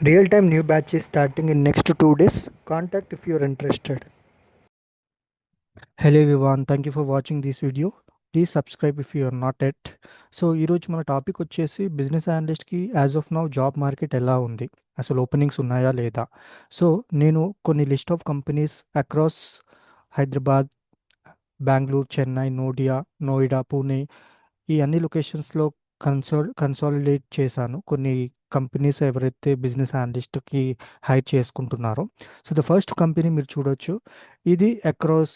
Real-time new batch is starting in next 2 days. Contact if you're interested. Hello everyone, thank you for watching this video. Please subscribe if you are not yet. So ఈరోజు మన topic వచ్చేసి business అనలిస్ట్కి as of now job market ఎలా ఉంది, అసలు openings ఉన్నాయా లేదా. So నేను కొన్ని list of companies across Hyderabad, Bengaluru, Chennai, Noida, Pune, ఈ అన్ని లొకేషన్స్లో కన్సాలిడేట్ చేశాను కొన్ని కంపెనీస్ ఎవరైతే బిజినెస్ అనలిస్ట్కి హైర్ చేసుకుంటున్నారో. సో ద ఫస్ట్ కంపెనీ మీరు చూడొచ్చు, ఇది అక్రాస్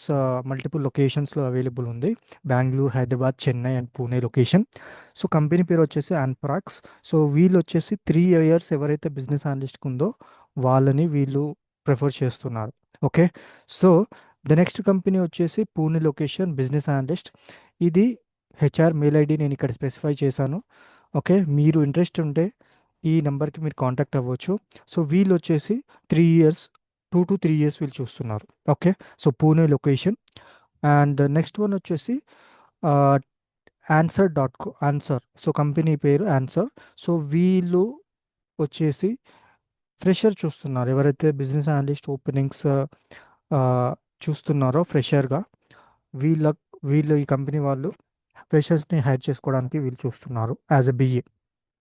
మల్టిపుల్ లొకేషన్స్లో అవైలబుల్ ఉంది. Bengaluru, Hyderabad, Chennai and Pune location. So company పేరు వచ్చేసి అన్ప్రాక్స్. సో వీళ్ళు వచ్చేసి 3 years ఎవరైతే బిజినెస్ అనలిస్ట్కి ఉందో వాళ్ళని వీళ్ళు ప్రిఫర్ చేస్తున్నారు. Okay, so the next company వచ్చేసి పూణే లొకేషన్ బిజినెస్ అనలిస్ట్. ఇది హెచ్ఆర్ మెయిల్ ఐడి నేను ఇక్కడ స్పెసిఫై చేశాను. ఓకే, మీరు ఇంట్రెస్ట్ ఉంటే ఈ నెంబర్కి మీరు కాంటాక్ట్ అవ్వచ్చు. సో వీళ్ళు వచ్చేసి 3 years, 2 to 3 years వీళ్ళు చూస్తున్నారు. Okay, so Pune location. And next one వచ్చేసి ఆన్సర్. సో కంపెనీ పేరు ఆన్సర్. సో వీళ్ళు వచ్చేసి ఫ్రెషర్ చూస్తున్నారు, ఎవరైతే బిజినెస్ అనలిస్ట్ ఓపెనింగ్స్ చూస్తున్నారో ఫ్రెషర్గా, వీళ్ళ వీళ్ళు ఈ కంపెనీ వాళ్ళు ఫ్రెషర్స్ని హైర్ చేసుకోవడానికి వీళ్ళు చూస్తున్నారు as a BA.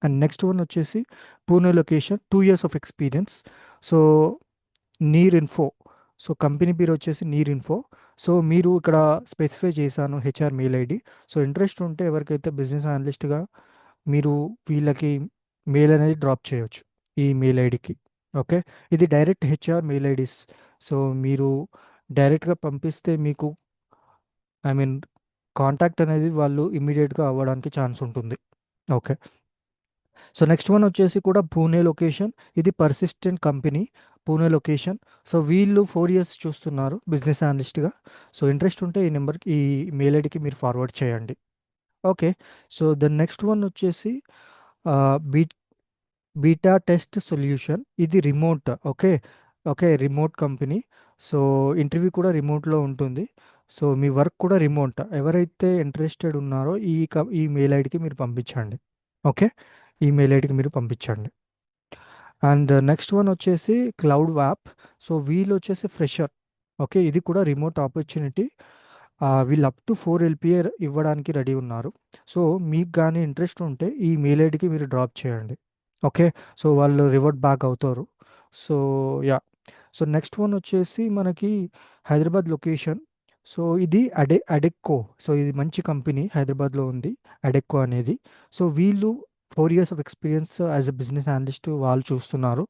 And next one వచ్చేసి Pune location, 2 years of experience. So Neer Info. So company పేరు వచ్చేసి నీర్ ఇన్ఫో. సో మీరు ఇక్కడ స్పెసిఫై చేశాను HR mail ID. So interest ఉంటే ఎవరికైతే బిజినెస్ అనలిస్ట్గా మీరు వీళ్ళకి మెయిల్ అనేది డ్రాప్ చేయొచ్చు ఈ మెయిల్ ఐడికి. ఓకే, ఇది direct HR mail IDs. So మీరు డైరెక్ట్గా పంపిస్తే మీకు ఐ మీన్ కాంటాక్ట్ అనేది వాళ్ళు ఇమ్మీడియట్గా అవ్వడానికి ఛాన్స్ ఉంటుంది. ఓకే, సో నెక్స్ట్ వన్ వచ్చేసి కూడా పూణే లొకేషన్. ఇది persistent company, Pune location. So వీళ్ళు 4 years చూస్తున్నారు బిజినెస్ అనలిస్ట్గా. సో ఇంట్రెస్ట్ ఉంటే ఈ నెంబర్కి, ఈ మెయిల్ ఐడికి మీరు ఫార్వర్డ్ చేయండి. Okay, so the next one వచ్చేసి బీ బీటా టెస్ట్ సొల్యూషన్. ఇది remote. Okay, remote company. So interview కూడా రిమోట్లో ఉంటుంది. సో మీ వర్క్ కూడా రిమోట్. ఎవరైతే ఇంట్రెస్టెడ్ ఉన్నారో ఈ మెయిల్ ఐడికి మీరు పంపించండి. ఓకే, ఈ మెయిల్ ఐడికి మీరు పంపించండి. అండ్ నెక్స్ట్ వన్ వచ్చేసి క్లౌడ్ వ్యాప్. సో వీళ్ళు వచ్చేసి ఫ్రెషర్. ఓకే, ఇది కూడా రిమోట్ ఆపర్చునిటీ. వీళ్ళు అప్ టు 4 LPA ఇవ్వడానికి రెడీ ఉన్నారు. సో మీకు కానీ ఇంట్రెస్ట్ ఉంటే ఈ మెయిల్ ఐడికి మీరు డ్రాప్ చేయండి. ఓకే, సో వాళ్ళు రివర్ట్ బ్యాక్ అవుతారు. So yeah, so next one వచ్చేసి మనకి హైదరాబాద్ లొకేషన్. సో ఇది అడెక్కో. సో ఇది మంచి కంపెనీ, హైదరాబాద్లో ఉంది అడెక్కో అనేది. సో వీళ్ళు 4 years of experience as a business analyst వాళ్ళు చూస్తున్నారు.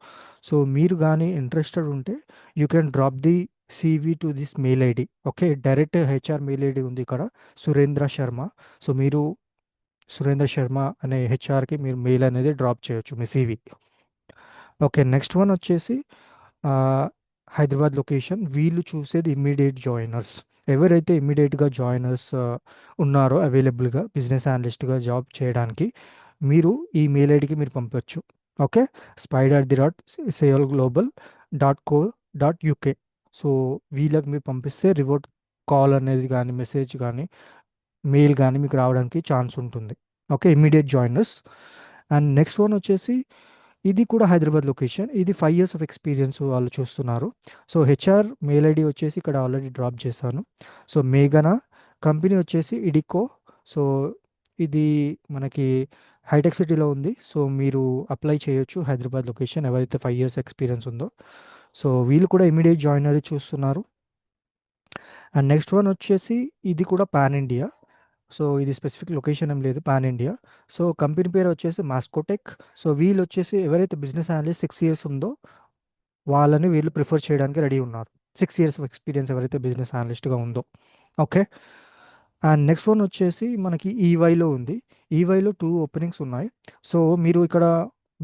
సో మీరు కానీ ఇంట్రెస్టెడ్ ఉంటే you can drop the CV to this mail ID. Okay, direct HR mail ID ఉంది ఇక్కడ, సురేంద్ర శర్మ. సో మీరు సురేంద్ర శర్మ అనే హెచ్ఆర్కి మీరు మెయిల్ అనేది డ్రాప్ చేయొచ్చు మీ సివి. ఓకే, నెక్స్ట్ వన్ వచ్చేసి ఆ, హైదరాబాద్ లొకేషన్. వీళ్ళు చూసేది ఇమ్మీడియట్ జాయినర్స్. ఎవరైతే ఇమ్మీడియట్గా జాయినర్స్ ఉన్నారో అవైలబుల్గా బిజినెస్ అనలిస్ట్గా జాబ్ చేయడానికి, మీరు ఈ మెయిల్ ఐడికి మీరు పంపొచ్చు. Okay, spider@seolglobal.co.uk. సో వీళ్ళకి మీరు పంపిస్తే రివోట్ కాల్ అనేది కానీ మెసేజ్ కానీ మెయిల్ కానీ మీకు రావడానికి ఛాన్స్ ఉంటుంది. Okay, immediate joiners. And next one వచ్చేసి ఇది కూడా హైదరాబాద్ లొకేషన్. ఇది 5 years ఆఫ్ ఎక్స్పీరియన్స్ వాళ్ళు చూస్తున్నారు. సో హెచ్ఆర్ మెయిల్ ఐడి వచ్చేసి ఇక్కడ ఆల్రెడీ డ్రాప్ చేశాను. సో మేఘనా. కంపెనీ వచ్చేసి ఇడికో. సో ఇది మనకి హైటెక్ సిటీలో ఉంది. సో మీరు అప్లై చేయొచ్చు హైదరాబాద్ లొకేషన్ ఎవరైతే 5 years ఎక్స్పీరియన్స్ ఉందో. సో వీళ్ళు కూడా ఇమీడియట్ జాయినరీ చూస్తున్నారు. అండ్ నెక్స్ట్ వన్ వచ్చేసి ఇది కూడా పాన్ ఇండియా. సో ఇది స్పెసిఫిక్ లొకేషన్ ఏం లేదు, పాన్ ఇండియా. సో కంపెనీ పేరు వచ్చేసి మాస్కోటెక్. సో వీళ్ళు వచ్చేసి ఎవరైతే బిజినెస్ అనలిస్ట్ 6 years ఉందో వాళ్ళని వీళ్ళు ప్రిఫర్ చేయడానికి రెడీ ఉన్నారు. 6 years ఆఫ్ ఎక్స్పీరియన్స్ ఎవరైతే బిజినెస్ అనలిస్ట్గా ఉందో. ఓకే, అండ్ నెక్స్ట్ వన్ వచ్చేసి మనకి ఈవైలో ఉంది. ఈవైలో 2 openings ఉన్నాయి. సో మీరు ఇక్కడ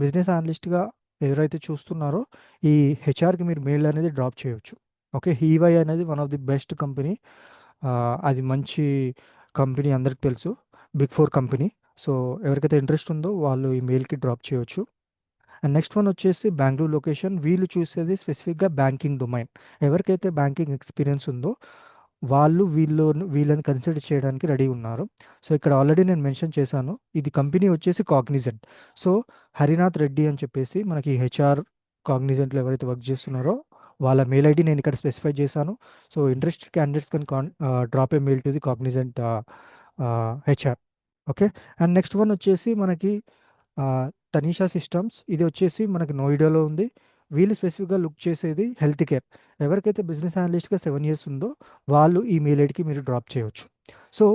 బిజినెస్ అనలిస్ట్గా ఎవరైతే చూస్తున్నారో ఈ హెచ్ఆర్కి మీరు మెయిల్ అనేది డ్రాప్ చేయొచ్చు. ఓకే, ఈవై అనేది one of the best company. అది మంచి కంపెనీ, అందరికి తెలుసు, బిగ్ 4 కంపెనీ. సో ఎవరికైతే ఇంట్రెస్ట్ ఉందో వాళ్ళు ఈ మెయిల్కి డ్రాప్ చేయొచ్చు. అండ్ నెక్స్ట్ వన్ వచ్చేసి బెంగళూరు లొకేషన్. వీళ్ళు చూసేది స్పెసిఫిక్గా బ్యాంకింగ్ డొమైన్. ఎవరికైతే బ్యాంకింగ్ ఎక్స్పీరియన్స్ ఉందో వాళ్ళు వీళ్ళని కన్సిడర్ చేయడానికి రెడీ ఉన్నారు. సో ఇక్కడ ఆల్రెడీ నేను మెన్షన్ చేశాను, ఇది కంపెనీ వచ్చేసి కాగ్నిజెంట్. సో హరినాథ్ రెడ్డి అని చెప్పేసి మనకి హెచ్ఆర్ కాగ్నిజెంట్లో ఎవరైతే వర్క్ చేస్తున్నారో వాళ్ళ మెయిల్ ఐడి నేను ఇక్కడ స్పెసిఫై చేశాను. So interested candidates can drop A mail to the Cognizant HR. Okay. And next one వచ్చేసి మనకి తనీషా సిస్టమ్స్. ఇది వచ్చేసి మనకి నోయిడాలో ఉంది. వీళ్ళు స్పెసిఫిక్గా లుక్ చేసేది హెల్త్ కేర్. ఎవరికైతే బిజినెస్ అనలిస్ట్గా 7 years ఉందో వాళ్ళు ఈ మెయిల్ ఐడికి మీరు డ్రాప్ చేయవచ్చు. సో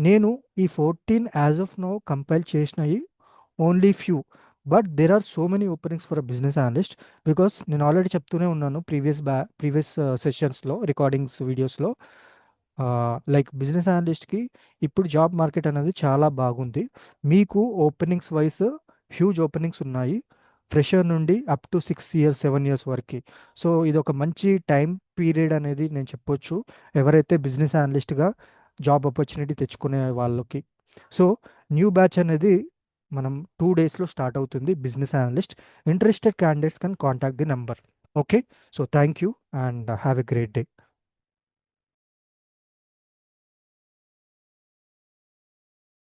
నేను ఈ 14 యాజ్ ఆఫ్ నో కంపైల్ చేసినవి only few, but there are so many openings for a business analyst. Because నేను ఆల్రెడీ చెప్తూనే ఉన్నాను ప్రీవియస్ సెషన్స్లో, రికార్డింగ్స్ వీడియోస్లో, లైక్ బిజినెస్ అనలిస్ట్కి ఇప్పుడు జాబ్ మార్కెట్ అనేది చాలా బాగుంది. మీకు ఓపెనింగ్స్ వైస్ హ్యూజ్ ఓపెనింగ్స్ ఉన్నాయి, ఫ్రెషర్ నుండి అప్ టు 6 years 7 years వరకు. సో ఇది ఒక మంచి టైం పీరియడ్ అనేది నేను చెప్పొచ్చు ఎవరైతే బిజినెస్ అనలిస్ట్గా జాబ్ ఆపర్చునిటీ తెచ్చుకునే వాళ్ళకి. సో న్యూ బ్యాచ్ అనేది మనం 2 daysలో స్టార్ట్ అవుతుంది. Business analyst interested candidates can contact the number. Okay. So thank you and have a great day.